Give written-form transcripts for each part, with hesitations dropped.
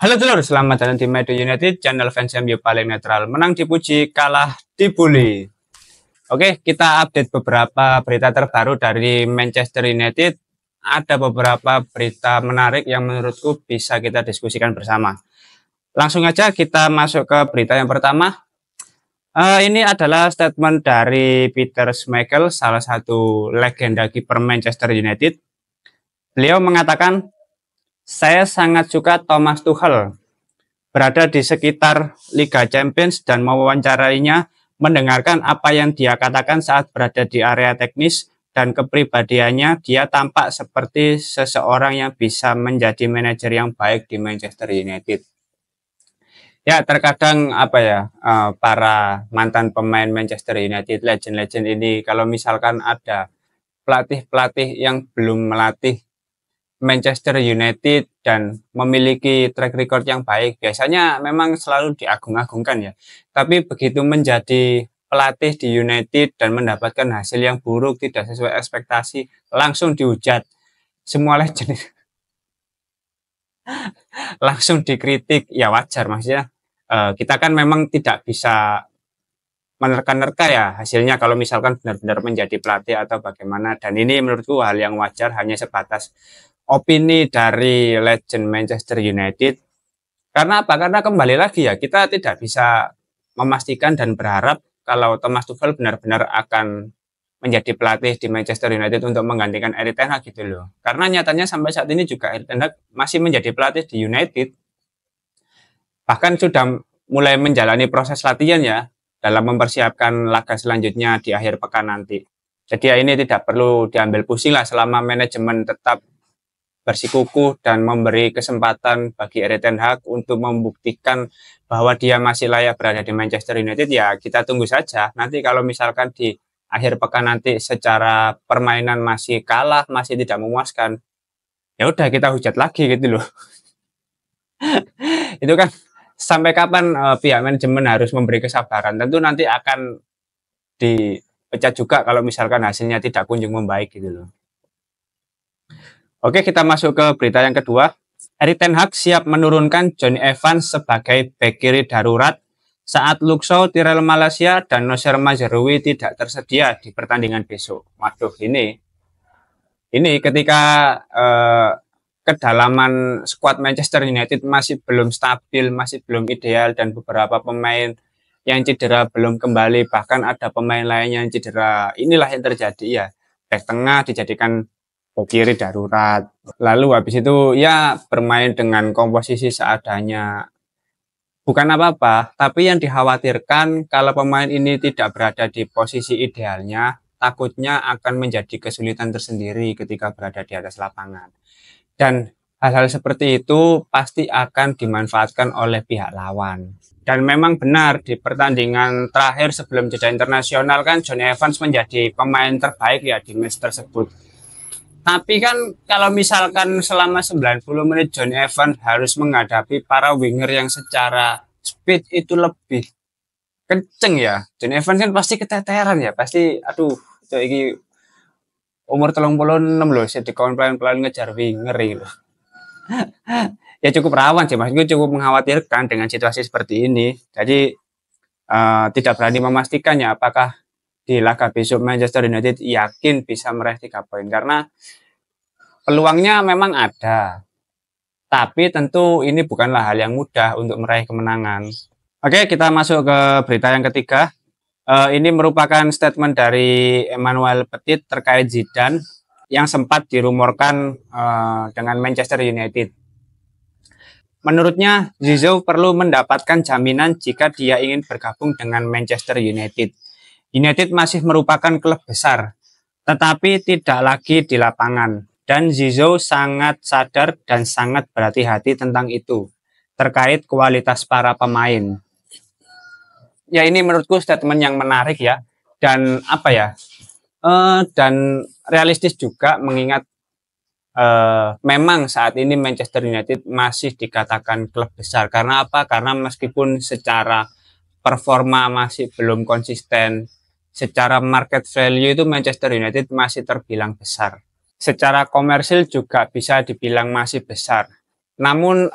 Halo telur, selamat datang di Medu United, channel fans MU paling netral. Menang dipuji, kalah dibully. Oke, kita update beberapa berita terbaru dari Manchester United. Ada beberapa berita menarik yang menurutku bisa kita diskusikan bersama. Langsung aja kita masuk ke berita yang pertama. Ini adalah statement dari Peter Schmeichel, salah satu legenda kiper Manchester United. Beliau mengatakan, saya sangat suka Thomas Tuchel. Berada di sekitar Liga Champions dan mewawancarainya, mendengarkan apa yang dia katakan saat berada di area teknis, dan kepribadiannya dia tampak seperti seseorang yang bisa menjadi manajer yang baik di Manchester United. Ya, terkadang para mantan pemain Manchester United, legend-legend ini, kalau misalkan ada pelatih-pelatih yang belum melatih Manchester United dan memiliki track record yang baik, biasanya memang selalu diagung-agungkan ya. Tapi begitu menjadi pelatih di United dan mendapatkan hasil yang buruk, tidak sesuai ekspektasi, langsung dihujat. Semua legend langsung dikritik, ya wajar maksudnya. Kita kan memang tidak bisa menerka-nerka ya hasilnya kalau misalkan benar-benar menjadi pelatih atau bagaimana, dan ini menurutku hal yang wajar, hanya sebatas opini dari legend Manchester United. Karena apa? Karena kembali lagi ya, kita tidak bisa memastikan dan berharap kalau Thomas Tuchel benar-benar akan menjadi pelatih di Manchester United untuk menggantikan Erik ten Hag gitu loh. Karena nyatanya sampai saat ini juga Erik ten Hag masih menjadi pelatih di United. Bahkan sudah mulai menjalani proses latihan ya, dalam mempersiapkan laga selanjutnya di akhir pekan nanti. Jadi ya ini tidak perlu diambil pusing lah, selama manajemen tetap bersikukuh dan memberi kesempatan bagi Erik ten Hag untuk membuktikan bahwa dia masih layak berada di Manchester United, ya kita tunggu saja. Nanti kalau misalkan di akhir pekan nanti secara permainan masih kalah, masih tidak memuaskan, ya udah kita hujat lagi gitu loh. Itu kan sampai kapan pihak manajemen harus memberi kesabaran? Tentu nanti akan dipecat juga kalau misalkan hasilnya tidak kunjung membaik gitu loh. Oke, kita masuk ke berita yang kedua. Erik ten Hag siap menurunkan Jonny Evans sebagai bek kiri darurat saat Luke Shaw, Tyrell Malacia, dan Nocer Mazraoui tidak tersedia di pertandingan besok. Waduh, ini ketika kedalaman skuad Manchester United masih belum stabil, masih belum ideal, dan beberapa pemain yang cedera belum kembali, bahkan ada pemain lain yang cedera. Inilah yang terjadi ya. Bek tengah dijadikan bek kiri darurat. Lalu habis itu ya bermain dengan komposisi seadanya. Bukan apa-apa, tapi yang dikhawatirkan kalau pemain ini tidak berada di posisi idealnya, takutnya akan menjadi kesulitan tersendiri ketika berada di atas lapangan. Dan hal-hal seperti itu pasti akan dimanfaatkan oleh pihak lawan. Dan memang benar, di pertandingan terakhir sebelum jeda internasional kan Jonny Evans menjadi pemain terbaik ya di match tersebut. Tapi kan kalau misalkan selama 90 menit Jonny Evans harus menghadapi para winger yang secara speed itu lebih kenceng ya. Jonny Evans kan pasti keteteran ya, pasti aduh, itu ini umur 36 loh, saya dikawin pelan-pelan ngejar winger gitu. Ya cukup rawan sih, maksudnya cukup mengkhawatirkan dengan situasi seperti ini. Jadi tidak berani memastikan ya apakah di laga besok Manchester United yakin bisa meraih 3 poin, karena peluangnya memang ada, tapi tentu ini bukanlah hal yang mudah untuk meraih kemenangan. Oke, kita masuk ke berita yang ketiga. Ini merupakan statement dari Emmanuel Petit terkait Zidane yang sempat dirumorkan dengan Manchester United. Menurutnya, Zizou perlu mendapatkan jaminan jika dia ingin bergabung dengan Manchester United. United masih merupakan klub besar, tetapi tidak lagi di lapangan. Dan Zizou sangat sadar dan sangat berhati-hati tentang itu, terkait kualitas para pemain. Ya ini menurutku statement yang menarik ya, dan dan realistis juga, mengingat memang saat ini Manchester United masih dikatakan klub besar. Karena apa? Karena meskipun secara performa masih belum konsisten, secara market value itu Manchester United masih terbilang besar. Secara komersil juga bisa dibilang masih besar. Namun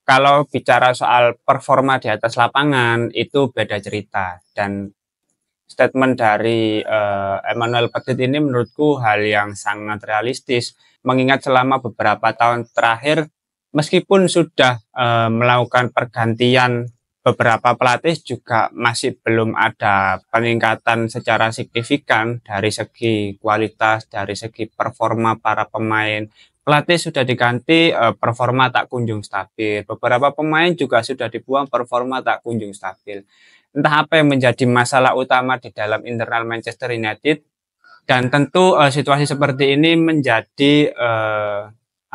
kalau bicara soal performa di atas lapangan itu beda cerita, dan statement dari Emmanuel Petit ini menurutku hal yang sangat realistis, mengingat selama beberapa tahun terakhir meskipun sudah melakukan pergantian beberapa pelatih juga masih belum ada peningkatan secara signifikan dari segi kualitas, dari segi performa para pemain. Pelatih sudah diganti, performa tak kunjung stabil. Beberapa pemain juga sudah dibuang, performa tak kunjung stabil. Entah apa yang menjadi masalah utama di dalam internal Manchester United, dan tentu situasi seperti ini menjadi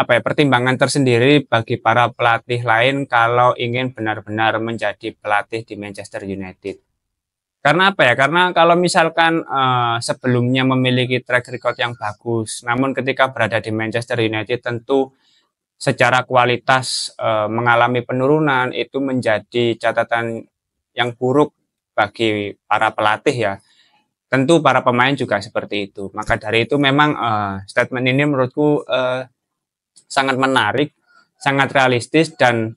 pertimbangan tersendiri bagi para pelatih lain kalau ingin benar-benar menjadi pelatih di Manchester United. Karena apa ya? Karena kalau misalkan sebelumnya memiliki track record yang bagus, namun ketika berada di Manchester United tentu secara kualitas mengalami penurunan, itu menjadi catatan yang buruk bagi para pelatih ya. Tentu para pemain juga seperti itu. Maka dari itu memang statement ini menurutku sangat menarik, sangat realistis, dan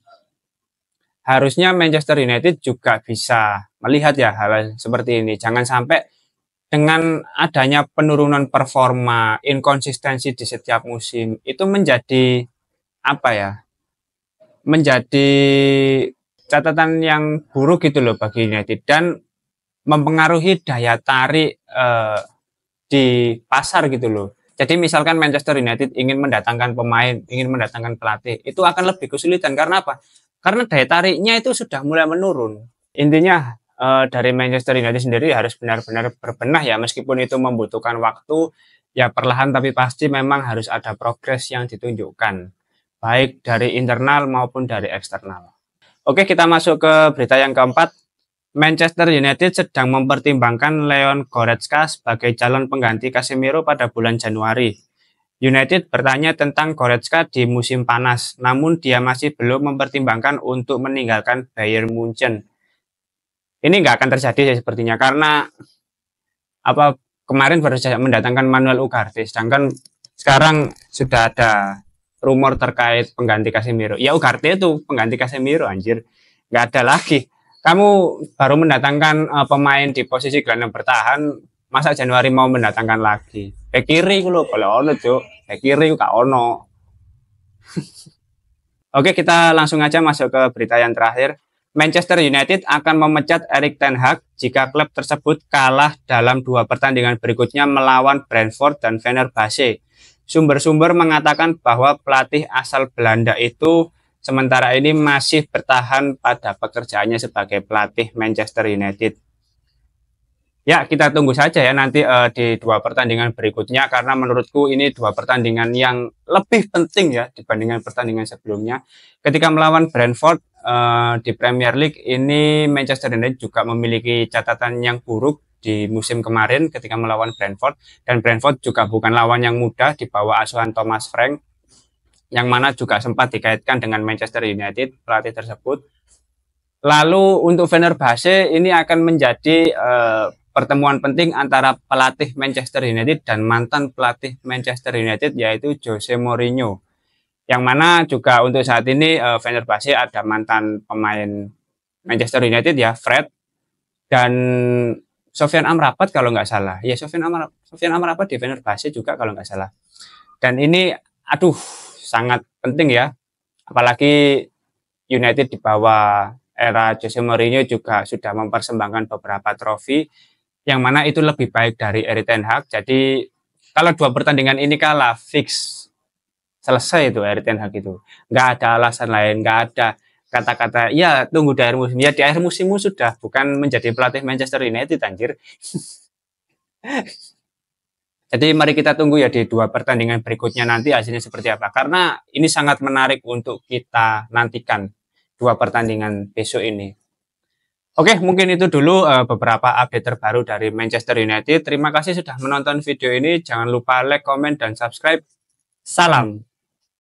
harusnya Manchester United juga bisa melihat ya hal seperti ini. Jangan sampai dengan adanya penurunan performa, inkonsistensi di setiap musim itu menjadi menjadi catatan yang buruk gitu loh bagi United, dan mempengaruhi daya tarik di pasar gitu loh. Jadi misalkan Manchester United ingin mendatangkan pemain, ingin mendatangkan pelatih, itu akan lebih kesulitan. Karena apa? Karena daya tariknya itu sudah mulai menurun. Intinya dari Manchester United sendiri harus benar-benar berbenah ya, meskipun itu membutuhkan waktu, ya perlahan tapi pasti memang harus ada progres yang ditunjukkan, baik dari internal maupun dari eksternal. Oke, kita masuk ke berita yang keempat. Manchester United sedang mempertimbangkan Leon Goretzka sebagai calon pengganti Casemiro pada bulan Januari. United bertanya tentang Goretzka di musim panas, namun dia masih belum mempertimbangkan untuk meninggalkan Bayern Munchen. Ini nggak akan terjadi ya sepertinya, karena kemarin baru saja mendatangkan Manuel Ugarte, sedangkan sekarang sudah ada rumor terkait pengganti Casemiro. Ya Ugarte itu pengganti Casemiro, anjir. Nggak ada lagi. Kamu baru mendatangkan pemain di posisi gelandang bertahan, masa Januari mau mendatangkan lagi? Bek kiri ku lho, kalau ono cuk. Bek kiri gak ono. Oke, kita langsung aja masuk ke berita yang terakhir. Manchester United akan memecat Erik ten Hag jika klub tersebut kalah dalam 2 pertandingan berikutnya melawan Brentford dan Fenerbahce. Sumber-sumber mengatakan bahwa pelatih asal Belanda itu sementara ini masih bertahan pada pekerjaannya sebagai pelatih Manchester United. Ya, kita tunggu saja ya nanti di 2 pertandingan berikutnya, karena menurutku ini 2 pertandingan yang lebih penting ya dibandingkan pertandingan sebelumnya. Ketika melawan Brentford di Premier League, ini Manchester United juga memiliki catatan yang buruk di musim kemarin ketika melawan Brentford, dan Brentford juga bukan lawan yang mudah di bawah asuhan Thomas Frank, yang mana juga sempat dikaitkan dengan Manchester United pelatih tersebut. Lalu untuk Fenerbahce ini akan menjadi pertemuan penting antara pelatih Manchester United dan mantan pelatih Manchester United, yaitu Jose Mourinho. Yang mana juga untuk saat ini Fenerbahce ada mantan pemain Manchester United ya, Fred, dan Sofyan Amrabat kalau nggak salah. Ya, Sofyan Amrabat di Fenerbahce juga kalau nggak salah. Dan ini sangat penting ya. Apalagi United di bawah era Jose Mourinho juga sudah mempersembahkan beberapa trofi, yang mana itu lebih baik dari Erik ten Hag. Jadi kalau 2 pertandingan ini kalah, fix selesai itu Erik ten Hag itu. Nggak ada alasan lain, nggak ada kata-kata ya tunggu di akhir musim. Ya di akhir musimmu sudah bukan menjadi pelatih Manchester United, anjir. Jadi mari kita tunggu ya di 2 pertandingan berikutnya nanti hasilnya seperti apa. Karena ini sangat menarik untuk kita nantikan 2 pertandingan besok ini. Oke, mungkin itu dulu beberapa update terbaru dari Manchester United. Terima kasih sudah menonton video ini. Jangan lupa like, komen, dan subscribe. Salam.